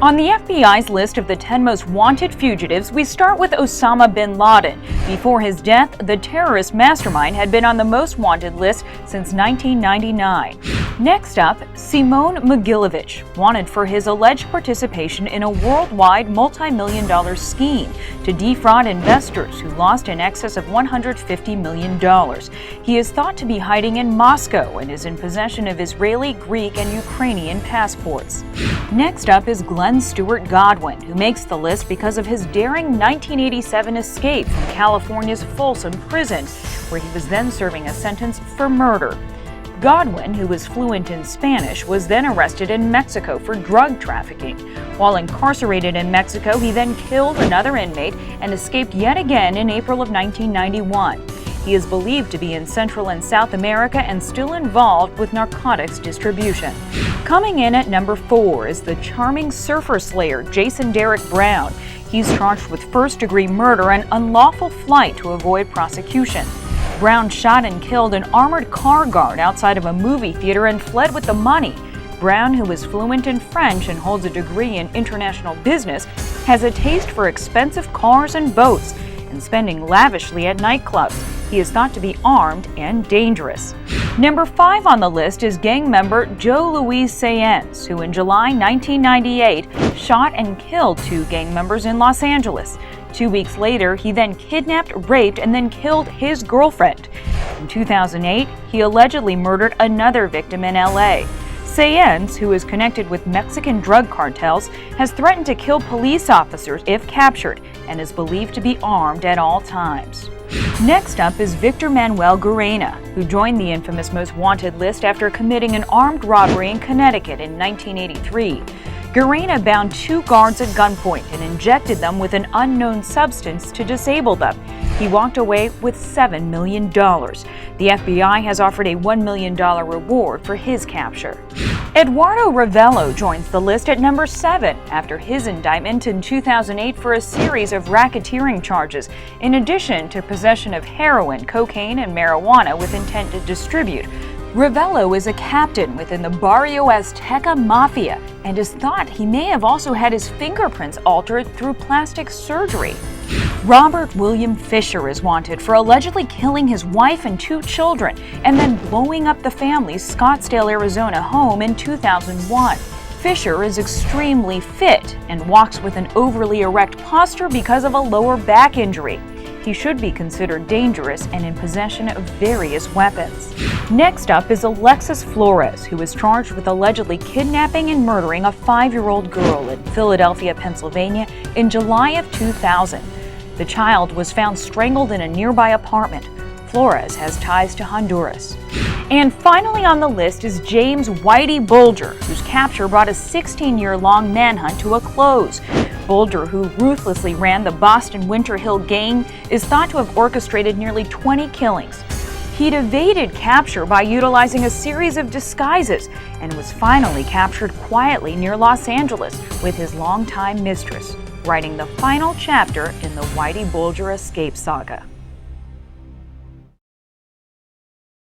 On the FBI's list of the 10 most wanted fugitives, we start with Osama bin Laden. Before his death, the terrorist mastermind had been on the most wanted list since 1999. Next up, Simone Magilla, wanted for his alleged participation in a worldwide multi-million-dollar scheme to defraud investors who lost in excess of $150 million. He is thought to be hiding in Moscow and is in possession of Israeli, Greek, and Ukrainian passports. Next up is Glen Stewart Godwin, who makes the list because of his daring 1987 escape from California's Folsom Prison, where he was then serving a sentence for murder. Godwin, who was fluent in Spanish, was then arrested in Mexico for drug trafficking. While incarcerated in Mexico, he then killed another inmate and escaped yet again in April of 1991. He is believed to be in Central and South America and still involved with narcotics distribution. Coming in at number 4 is the charming surfer slayer Jason Derek Brown. He's charged with first-degree murder and unlawful flight to avoid prosecution. Brown shot and killed an armored car guard outside of a movie theater and fled with the money. Brown, who is fluent in French and holds a degree in international business, has a taste for expensive cars and boats and spending lavishly at nightclubs. He is thought to be armed and dangerous. Number 5 on the list is gang member Joe Louise Castillo, who in July 1998 shot and killed 2 gang members in Los Angeles. 2 weeks later, he then kidnapped, raped, and then killed his girlfriend. In 2008, he allegedly murdered another victim in LA. Castillo, who is connected with Mexican drug cartels, has threatened to kill police officers if captured and is believed to be armed at all times. Next up is Victor Manuel Gerena, who joined the infamous Most Wanted list after committing an armed robbery in Connecticut in 1983. Gerena bound 2 guards at gunpoint and injected them with an unknown substance to disable them. He walked away with $7 million. The FBI has offered a $1 million reward for his capture. Edoardo Ravello joins the list at number 7 after his indictment in 2008 for a series of racketeering charges, in addition to possession of heroin, cocaine, and marijuana with intent to distribute. Ravello is a captain within the Barrio Azteca Mafia and is thought he may have also had his fingerprints altered through plastic surgery. Robert William Fisher is wanted for allegedly killing his wife and 2 children and then blowing up the family's Scottsdale, Arizona home in 2001. Fisher is extremely fit and walks with an overly erect posture because of a lower back injury. He should be considered dangerous and in possession of various weapons. Next up is Alexis Flores, who is charged with allegedly kidnapping and murdering a 5-year-old girl in Philadelphia, Pennsylvania in July of 2000. The child was found strangled in a nearby apartment. Flores has ties to Honduras. And finally on the list is James Whitey Bulger, whose capture brought a 16-year-long manhunt to a close. Bulger, who ruthlessly ran the Boston Winter Hill gang, is thought to have orchestrated nearly 20 killings. He'd evaded capture by utilizing a series of disguises and was finally captured quietly near Los Angeles with his longtime mistress, writing the final chapter in the Whitey Bulger escape saga.